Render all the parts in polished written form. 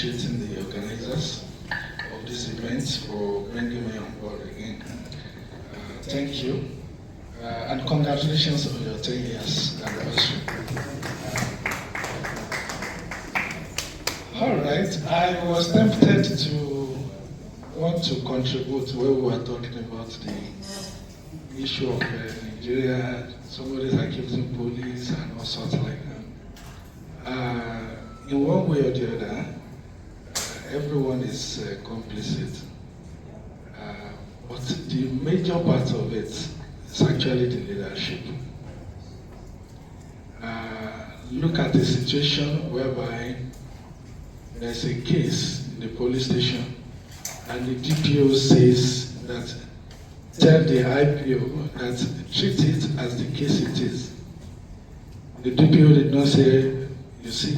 appreciating the organizers of this event for bringing me on board again. Thank you. And congratulations on your 10 years anniversary. All right, I was tempted to want to contribute when we were talking about the issue of Nigeria, somebody's accusing police and all sorts like that. In one way or the other, everyone is complicit. But the major part of it is actually the leadership. Look at the situation whereby there's a case in the police station and the DPO says that, tell the IPO that treat it as the case it is. The DPO did not say, you see,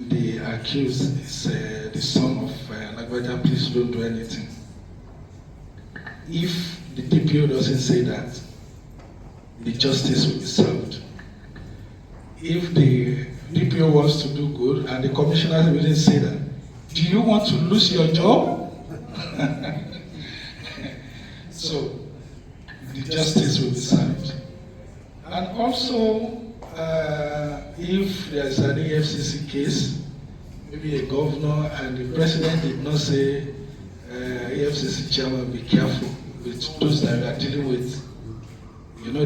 the accused is the son of Lagbaja, please don't do anything. If the DPO doesn't say that, the justice will be served. If the DPO wants to do good and the commissioner didn't say that, do you want to lose your job? So the justice will be served. And also, if there's an EFCC case, maybe a governor and the president did not say, EFCC chairman, be careful with those that we are dealing with,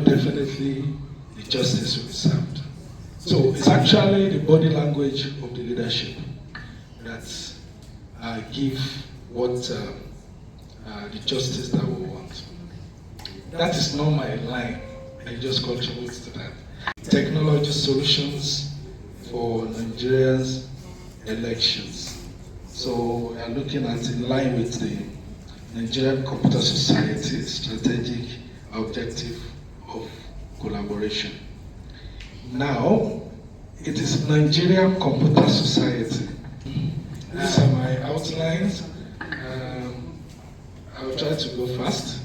definitely the justice will be served. So it's actually the body language of the leadership that give what the justice that we want. That is not my line. I just contribute to that. Technology solutions for Nigeria's elections. So we are looking at, in line with the Nigerian Computer Society strategic objective of collaboration. Now, it is Nigerian Computer Society. These are my outlines. I'll try to go fast.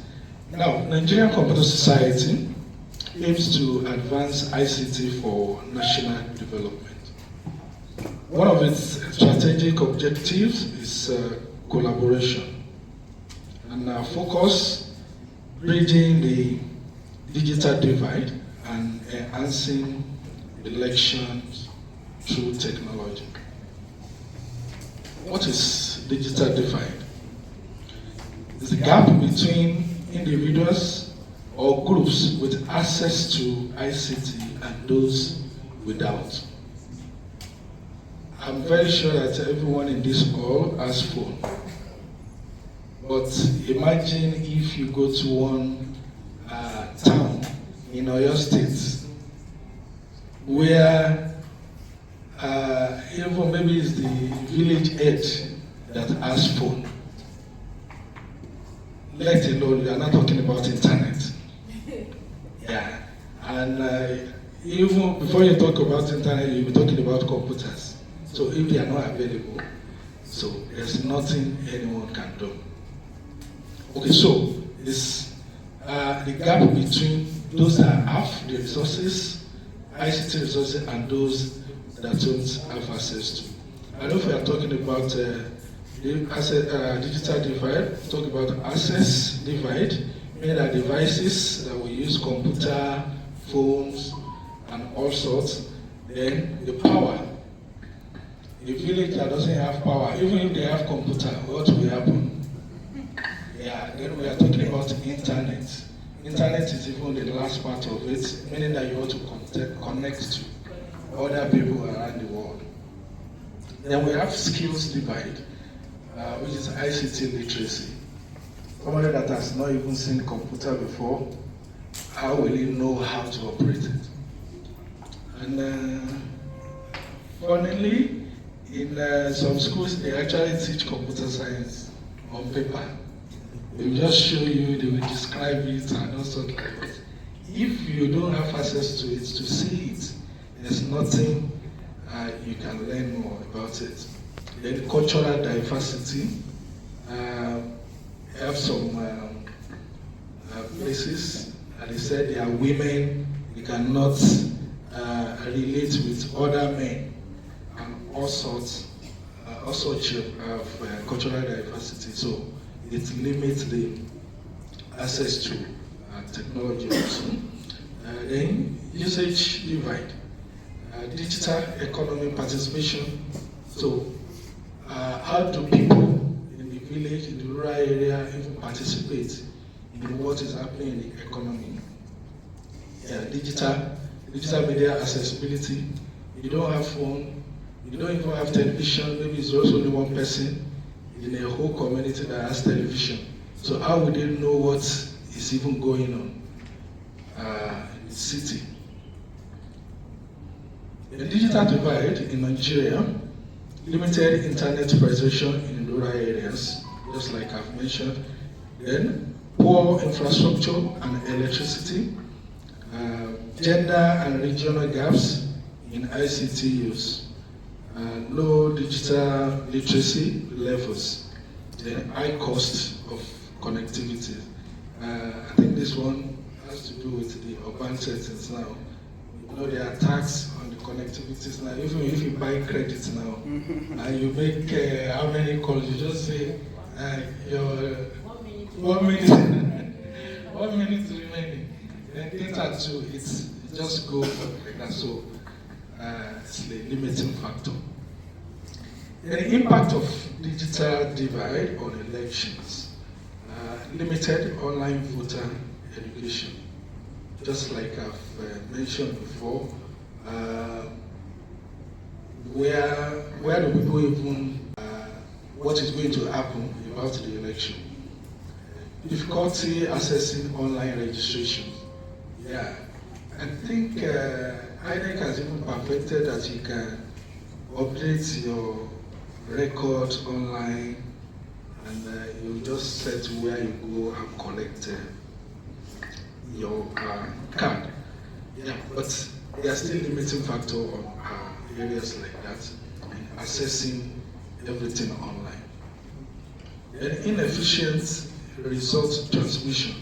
Now, Nigerian Computer Society aims to advance ICT for national development. One of its strategic objectives is collaboration, and our focus, bridging the digital divide and enhancing elections through technology. What is digital divide? It's the gap between individuals or groups with access to ICT and those without. I'm very sure that everyone in this hall has phone. But imagine if you go to one town in Oyo State where even maybe it's the village head that has phone. Let alone, we are not talking about internet. Yeah, and even before you talk about internet, you'll be talking about computers. So if they are not available, so there's nothing anyone can do. Okay, so it's the gap between those that have the resources, ICT resources, and those that don't have access to. I know if we are talking about digital divide, talk about access divide, meaning that devices that we use, computer, phones, and all sorts. Then the power. The village that doesn't have power, even if they have computer, what will happen? Yeah, then we are talking about internet. Internet is even the last part of it, meaning that you want to connect to other people around the world. Then we have skills divide, which is ICT literacy. Somebody that has not even seen computer before, how will he know how to operate it? And funnily, in some schools, they actually teach computer science on paper. They will just show you, they will describe it and all sorts like that. If you don't have access to it, to see it, there's nothing you can learn more about it. Then cultural diversity. Have some places, and they said they are women, they cannot relate with other men, and all sorts also have cultural diversity, so it limits the access to technology also. Then usage divide, digital economy participation. So how do people in the village, in the rural area, even participate in what is happening in the economy? Digital media accessibility. You don't have phone, you don't even have television, maybe it's also only one person in a whole community that has television. So how would they know what is even going on in the city? The digital divide in Nigeria, limited internet penetration in rural areas, just like I've mentioned. Then poor infrastructure and electricity, gender and regional gaps in ICT use, low digital literacy levels, the high cost of connectivity. I think this one has to do with the urban settings now. You know, there are tax on the connectivities now. Even if you buy credits now, and you make how many calls, you just say your 1 minute, 1 minute remaining. Then data too, it just goes like that. So it's a limiting factor. The impact of digital divide on elections, limited online voter education. Just like I've mentioned before, where do people even, what is going to happen about the election? Difficulty accessing online registration. Yeah, I think INEC has even perfected that you can update your record online and you just set where you go and collect your card. Yeah, but there are still limiting factor on areas like that, accessing everything online. An inefficient result transmission.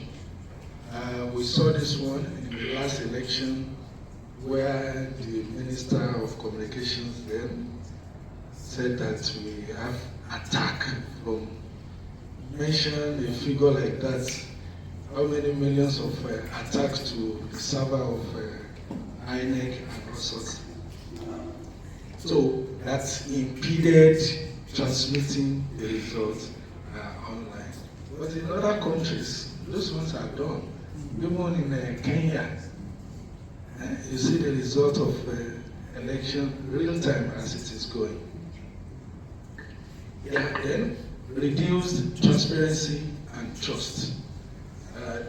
We saw this one in the last election where the Minister of Communications then said that we have attack from, mention a figure like that, how many millions of attacks to the server of INEC and all sorts. So that impeded transmitting the results online. But in other countries, those ones are done. Even in Kenya, you see the result of election real time as it is going. Yeah, then reduced transparency and trust.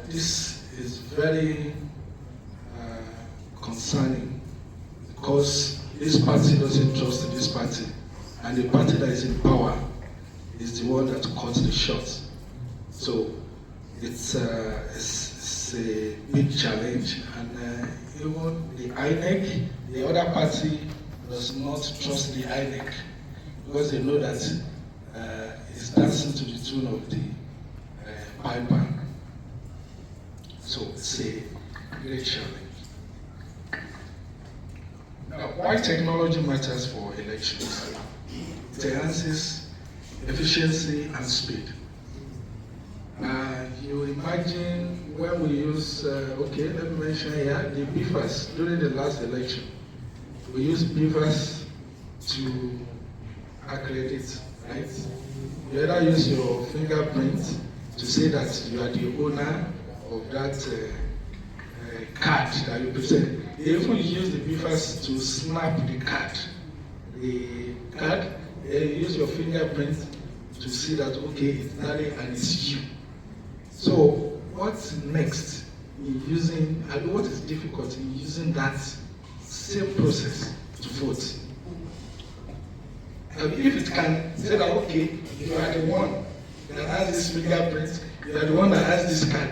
This is very concerning because this party doesn't trust this party, and the party that is in power is the one that cuts the shots. So it's a big challenge, and even the INEC, the other party does not trust the INEC because they know that it's dancing to the tune of the piper. So it's a great challenge. Now, why technology matters for elections? It enhances efficiency and speed. You imagine when we use, okay, let me mention here, the beavers during the last election. We used beavers to accredit, right? You either use your fingerprint to say that you are the owner of that card that you present. They even use the beavers to snap the card. The card, they use your fingerprint to see that, okay, it's Nari and it's you. So what's next in using, and what is difficult in using that same process to vote? And if it can say that, okay, you are the one that has this fingerprint, you are the one that has this card.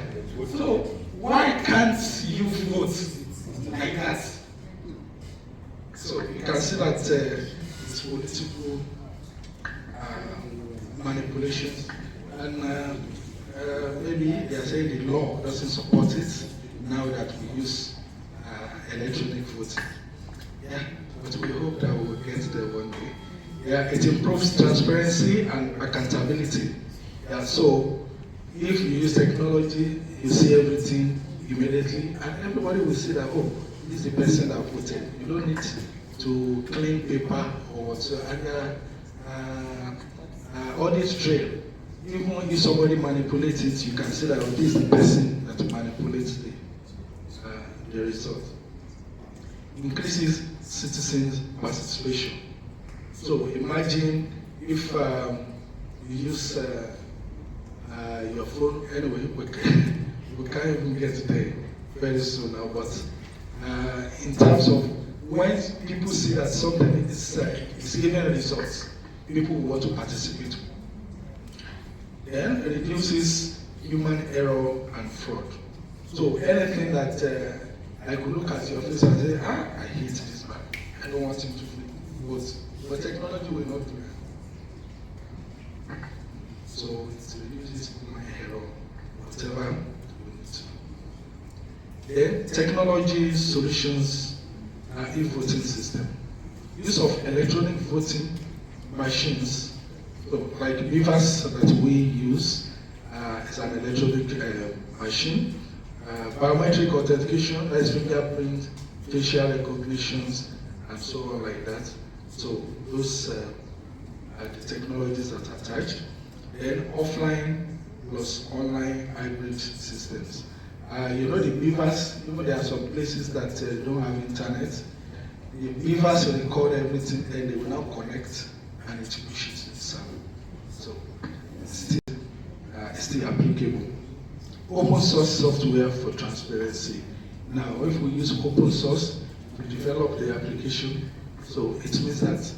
So why can't you vote like that? So you can see that it's political manipulations, and maybe they are saying the law doesn't support it now that we use electronic voting. Yeah, but we hope that we will get there one day. Yeah, it improves transparency and accountability. Yeah, so if you use technology, you see everything immediately, and everybody will see that, oh, this is the person that voted. You don't need to clean paper or whatsoever. Audit trail. Even if somebody manipulates it, you can see that, oh, this is the person that manipulates the result. Increases citizens' participation. So imagine if you use your phone. Anyway, we can't even get there very soon now. But in terms of when people see that something is giving results, people will want to participate. Then it reduces human error and fraud. So anything that I could look at your face and say, I hate this man. I don't want him to vote. But technology will not do that. So it reduces human error, whatever we need to. Then technology solutions e-voting system. Use of electronic voting machines, so like beavers that we use, is an electronic machine. Biometric authentication, that is fingerprint, facial recognitions, and so on like that. So those are the technologies that are attached. Then offline plus online hybrid systems. You know the beavers, even there are some places that don't have internet. The beavers will record everything and they will now connect and it pushes itself. So it's still applicable. Open source software for transparency. Now, if we use open source to develop the application, so it means that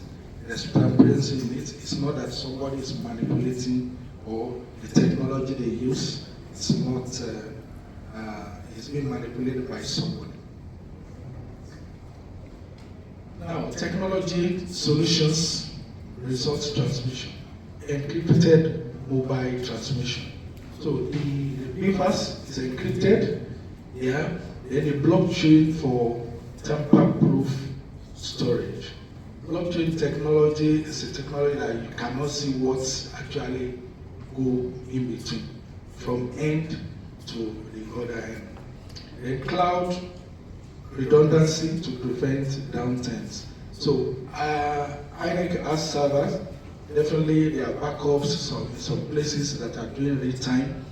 there's transparency in it. It's not that somebody is manipulating or the technology they use. It's not. It's being manipulated by someone. Now, technology solutions, results transmission, encrypted mobile transmission. So the beavers is encrypted, yeah. Then the blockchain for tamper-proof storage. Blockchain technology is a technology that you cannot see what's actually go in between, from end to the other end. Then cloud redundancy to prevent downtimes. So INEC has servers. Definitely there are backups in some places that are doing real-time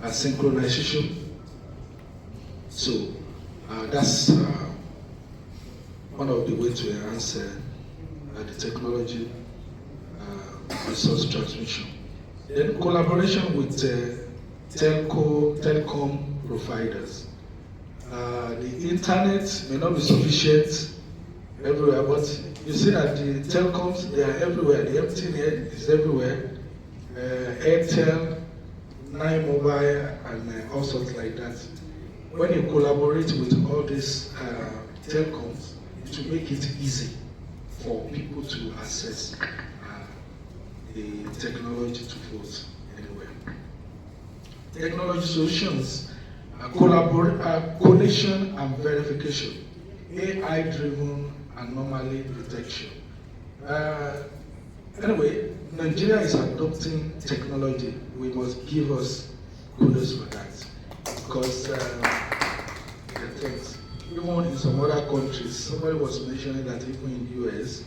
synchronization. So that's one of the ways to enhance the technology resource transmission. Then collaboration with telecom providers. The internet may not be sufficient everywhere, but you see that the telecoms, they are everywhere. The MTN is everywhere. Airtel, 9Mobile, and all sorts like that. When you collaborate with all these telecoms, it will make it easy for people to access the technology to vote anywhere. Technology solutions, collation and verification, AI-driven anomaly detection. Anyway, Nigeria is adopting technology. We must give us kudos for that, because even in some other countries, somebody was mentioning that even in the US,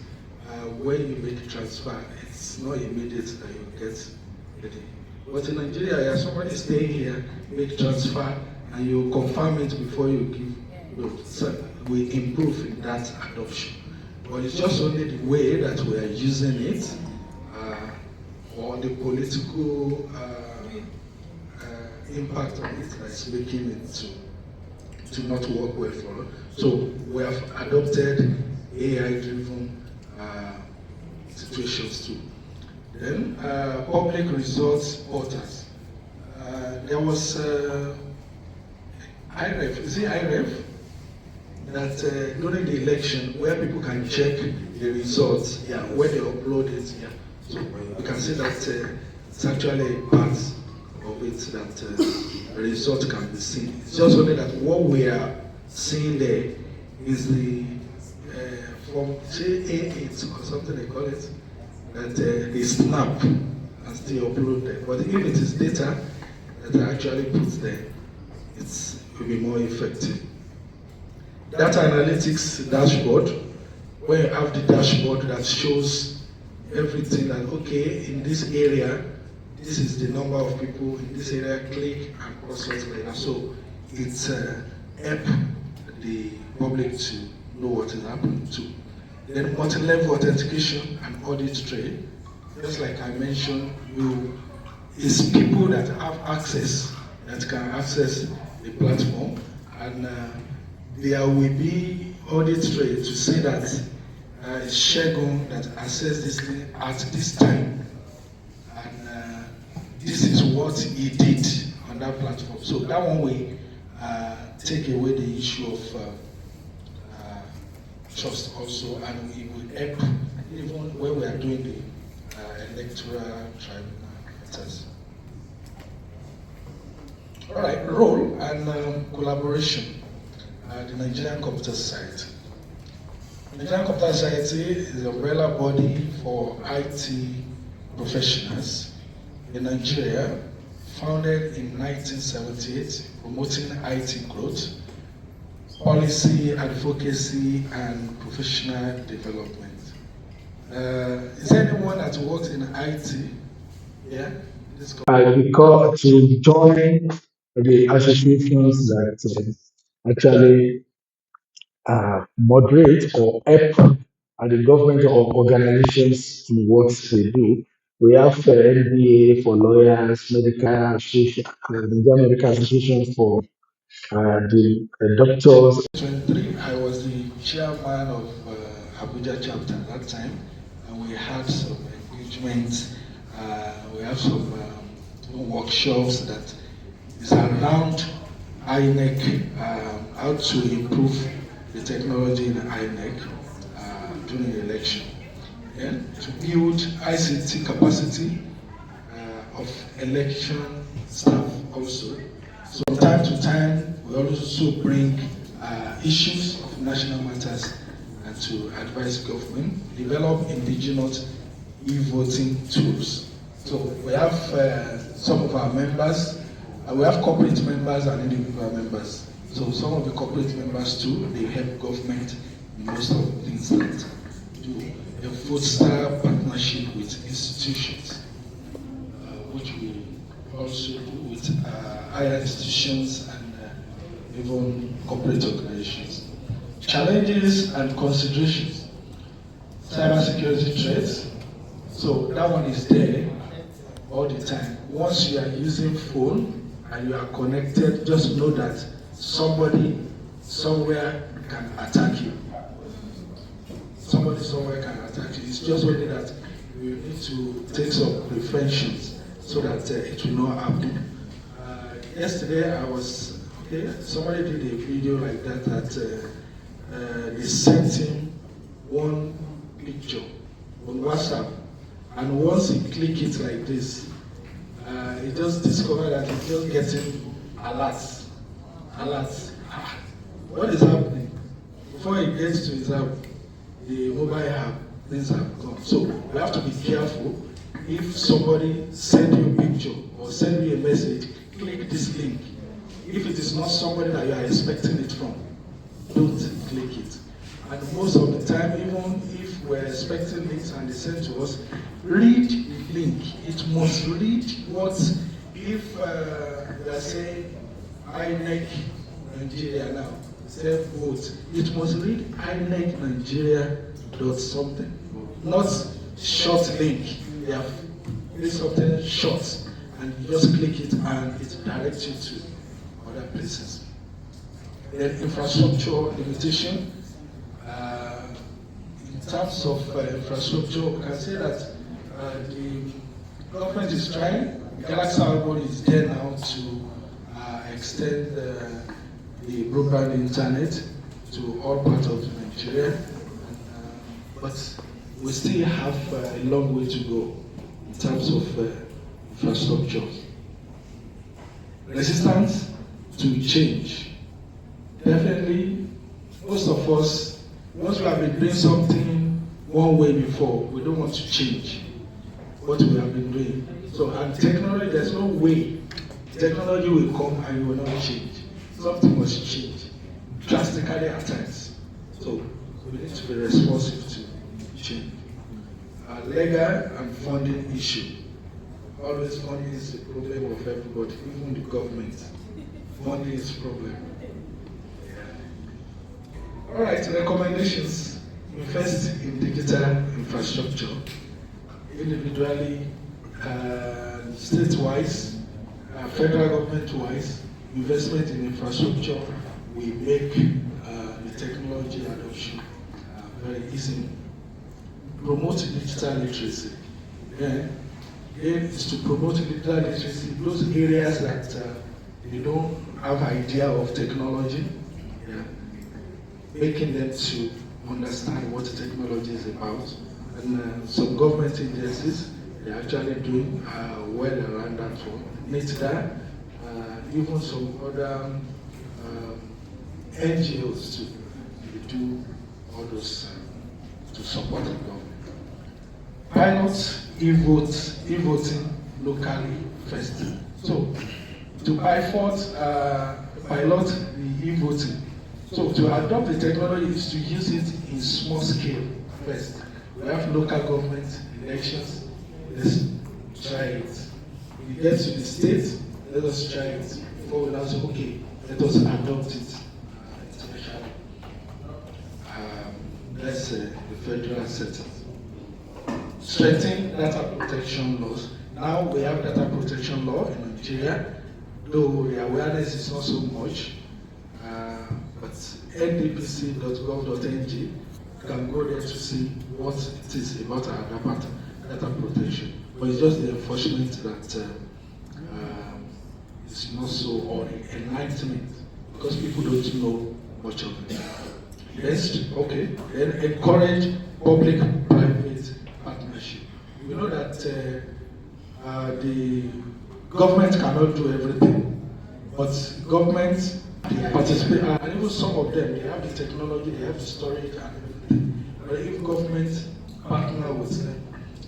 when you make a transfer, it's not immediate that you get it. But in Nigeria, somebody staying here, make transfer, and you confirm it before you give. So we improve in that adoption. But it's just only the way that we are using it, or the political impact on it that's making it to not work well for us. So we have adopted AI-driven situations too. Then public resource portals. There was IREF, is it IREF? That during the election, where people can check the results, yeah, when they upload it, yeah. So you can see that it's actually a part of it that the result can be seen. It's just only that what we are seeing there is the from say A8 or something they call it, that they snap and still upload them. But if it is data that are actually put there, it will be more effective. Data analytics dashboard, where you have the dashboard that shows everything that, okay, in this area, this is the number of people in this area, click and cross like that. So it's help the public to know what is happening too. Then multi-level authentication and audit trail. Just like I mentioned, it's people that have access, that can access the platform, and there will be audit trail to say that it's Shegun that accessed this thing at this time, and this is what he did on that platform. So that one way take away the issue of trust also, and it will help even when we are doing the electoral tribunal matters. All right, role and collaboration. The Nigerian Computer Society. The Nigerian Computer Society is the umbrella body for IT professionals in Nigeria, founded in 1978, promoting IT growth, policy, advocacy, and professional development. Is there anyone that works in IT? Yeah? Because to join the associations that actually moderate or help the government or organizations in what they do. We have NBA for lawyers, medical association, Nigerian medical association for the doctors. 23, I was the chairman of Abuja chapter at that time, and we had some engagements. We have some workshops that is around INEC, how to improve the technology in INEC during the election, and to build ICT capacity of election staff also. So from time to time, we also bring issues of national matters and to advise government, develop indigenous e-voting tools. So we have some of our members, we have corporate members and individual members. So some of the corporate members too, they help government in most of the things that do. A foster partnership with institutions, which we also do with higher institutions and even corporate organizations. Challenges and considerations. Cybersecurity threats. So that one is there all the time. Once you are using phone and you are connected, just know that somebody somewhere can attack you. Somebody somewhere can attack you. It's just only that you need to take some preventions so that it will not happen. Yesterday I was, somebody did a video like that, they sent him one picture on WhatsApp, and once he click it like this, he just discovered that he's just getting alerts. What is happening? Before he gets to his app, the mobile app, things have gone. So we have to be careful. If somebody send you a picture or send you a message, click this link. If it is not somebody that you are expecting it from, don't click it. And most of the time, even if we're expecting links and they send to us, read the link. It must read what, if we are saying INEC Nigeria now, self vote, it must read INEC Nigeria dot something, not short link. They have made something short, and you just click it and it directs you to other places. Then infrastructure limitation. In terms of infrastructure, we can say that the government is trying. Galaxy Algorithm is there now to extend the broadband internet to all parts of Nigeria, but we still have a long way to go in terms of infrastructure. Resistance to change. Definitely, most of us once we have been doing something one way before, we don't want to change what we have been doing. So, and technology, there's no way technology will come and you will not change. Something must change drastically at times. So, we need to be responsive to change. Legal and funding issue. Always funding is the problem of everybody, even the government. Funding is a problem. Yeah. All right, recommendations. Invest in digital infrastructure, individually, state-wise, federal government-wise. Investment in infrastructure will make the technology adoption very easy. Promote digital literacy. Yeah. Aim is to promote digital literacy in those areas that they don't have idea of technology, yeah. Making them to understand what technology is about. And some government agencies, they're actually doing well around that one. NITDA, even some other NGOs to do all those to support the government. Pilot e-voting locally first. So to pilot the e-voting. So to adopt the technology is to use it in small scale first. We have local government elections. Let's try it. We get to the state, let us try it. Before we now say, okay, let us adopt it internationally. That's the federal setting. Strengthen data protection laws. Now we have data protection law in Nigeria, though the awareness is not so much. But ndpc.gov.ng, you can go there to see what it is about our data protection. But it's just the enforcement that is not so, or enlightenment, because people don't know much of it. Next, okay, then encourage public-private partnership. We know that the government cannot do everything, but government participate, and even some of them, they have the technology, they have the storage and everything. But if government partner with them,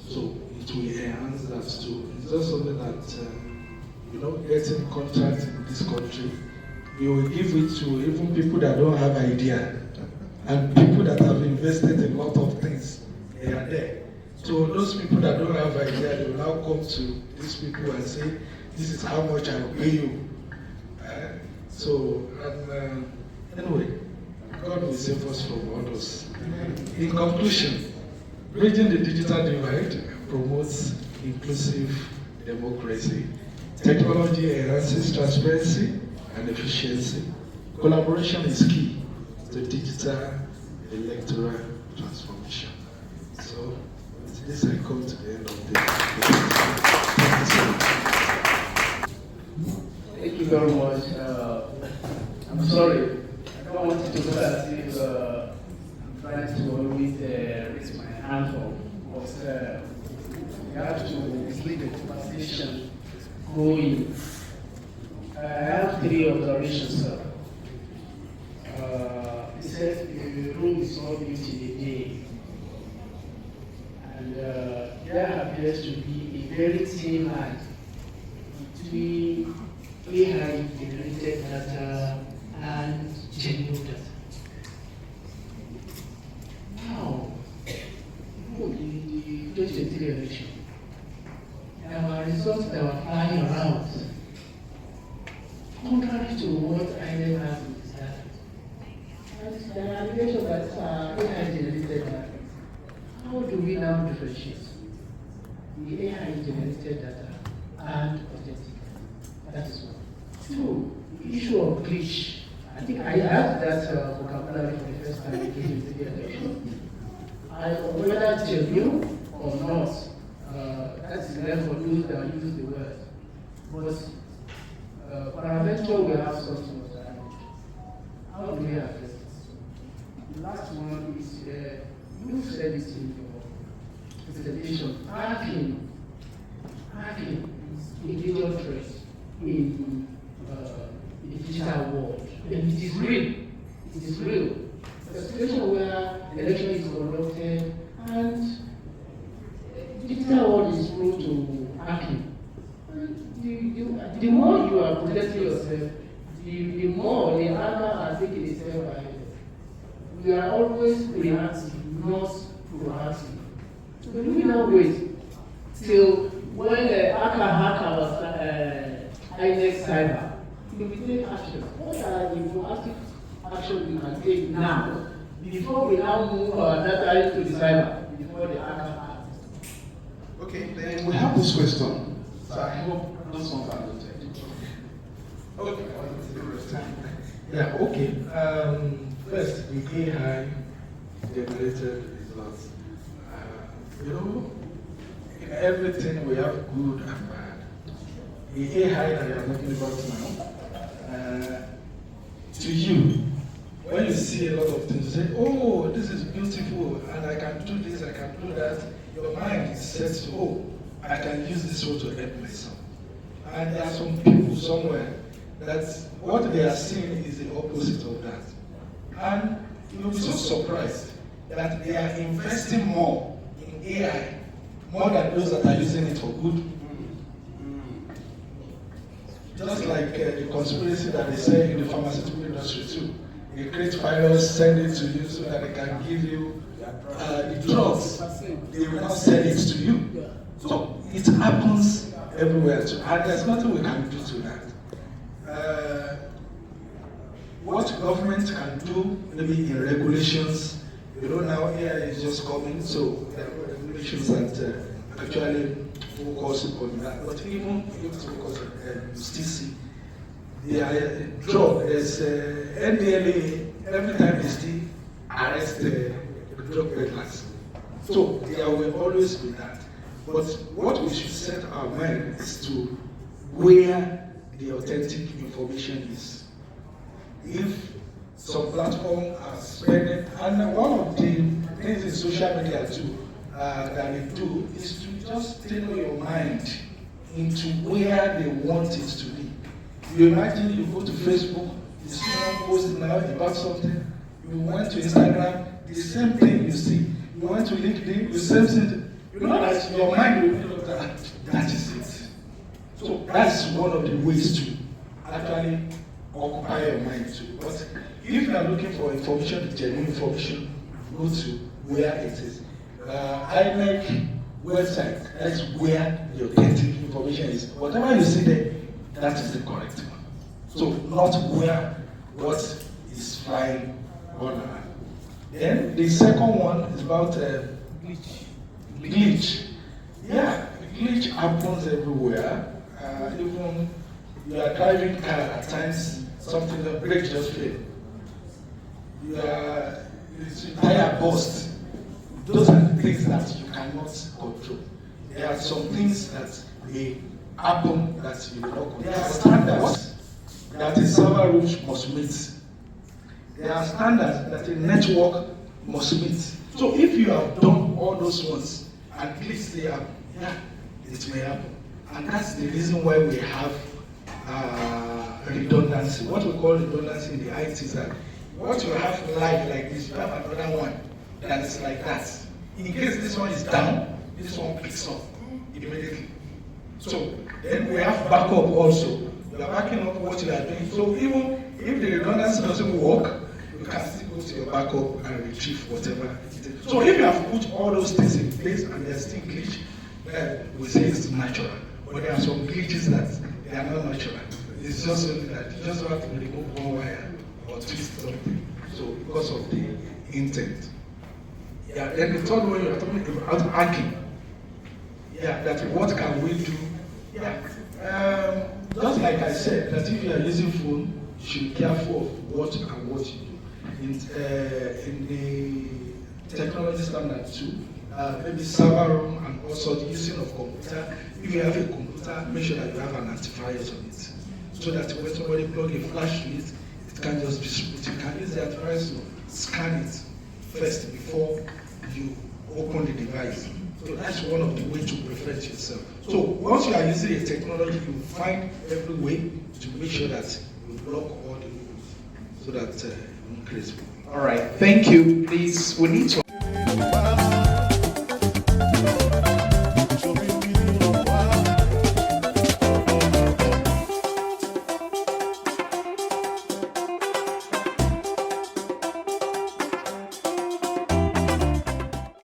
so it will enhance that too. It's just something that, getting contracts in this country, we will give it to even people that don't have idea, and people that have invested in a lot of things, they are there. So those people that don't have idea, they will now come to these people and say, this is how much I will pay you. Anyway, God will save us from all those. In conclusion, bridging the digital divide promotes inclusive democracy. Technology enhances transparency and efficiency. Collaboration is key to digital electoral transformation. So, with this I come to the end of this. Thank you very much. I'm sorry, I don't want it to look as if I'm trying to always raise my hand up, but we have to keep the conversation going. I have 3 observations, sir. He said the room is not built in a day, and there appears to be a very thin line between AI-generated data and genuine data. Now, in the 2023 election, there were results that were flying around, contrary to what INEC has in its data. And there are allegations that AI-generated data. How do we now differentiate the AI-generated data and authentic? That is one. 2, the issue of glitch. I think I asked that vocabulary for the first time in the election. Whether genuine or not, that is left for those that use the word. But peradventure we have something of that. How do we address this? The last one is, you said it in your presentation, hacking is a digital threat in the digital world. And it is real. It is real. a situation where election is conducted and digital world is prone to hacking. The more you are protecting yourself, the more the hacker are taking a step ahead. We are always reactive, not proactive. So do we now wait till when the hacker was INEX cyber? We will take action. What are the proactive actions we can take now before we now move our data into the cyber, before the hacker acts? Okay, then we have this question. So I hope those ones are noted. Okay. Yeah, okay. First, the AI generated results. In everything we have good and bad. The AI that you are talking about now, to you, when you see a lot of things, you say, oh, this is beautiful, and I can do this, I can do that. Your mind is set to, oh, I can use this one to help myself. And there are some people somewhere that what they are seeing is the opposite of that. And you'll be so surprised that they are investing more in AI, more than those that are using it for good. Just like the conspiracy that they say in the pharmaceutical industry too. They create virus, send it to you so that they can give you the drugs. They will not sell it to you. So it happens everywhere too. And there's nothing we can do to that. What government can do, maybe in regulations, now AI is just coming, so there are regulations that actually focus on that. But even if you focus on you still see the drug, there's NDLA, every time they still arrest the drug peddlers. So there will always be that. But what we should set our mind is to where the authentic information is. If some platforms are spreading, and one of the things in social media too that they do is to just tailor your mind into where they want it to be. You imagine you go to Facebook, you see someone posting now about something, you went to Instagram, the same thing you see. You went to LinkedIn, the same thing. You know that your mind will know that is it. So that's one of the ways to actually occupy your mind too. But if you are looking for information, the genuine information, go to where it is. INEC website, that's where the authentic information is. Whatever you see there, that is the correct one. So not where what is flying all around. Then the second one is about glitch. Yeah, glitch happens everywhere. Even you are driving car at times, something the brake just fail. Your tire burst. Those are the things that you cannot control. There are some things that may happen that you will not control. There are standards that a server room must meet. There are standards that a network must meet. So if you have done all those ones and glitch they happen, yeah, it may happen. And that's the reason why we have redundancy. What we call redundancy in the IT is that what you have live like this, you have another one that is like that. In case this one is down, this one picks up immediately. So then we have backup also. You are backing up what you are doing. So even if the redundancy doesn't work, you can still go to your backup and retrieve whatever it is. So if you have put all those things in place and there's still glitch, we say it's natural. But there are some glitches that they are not natural. It's just only that you just have to remove one wire or twist something. So because of the intent. Yeah, then the third one you're talking about hacking. Yeah, that what can we do? Yeah. Just like I said, that if you are using phone, you should be careful of what and what you do. In the technology standard too, maybe server room and also the using of computer. If you have a computer, make sure that you have an antivirus on it. So that when somebody plug a flash to it, it can just be smooth. You can use the antivirus to scan it first before you open the device. So that's one of the ways to protect yourself. So once you are using a technology, you find every way to make sure that you block all the rules so that you don't create All right, thank you. Please, we need to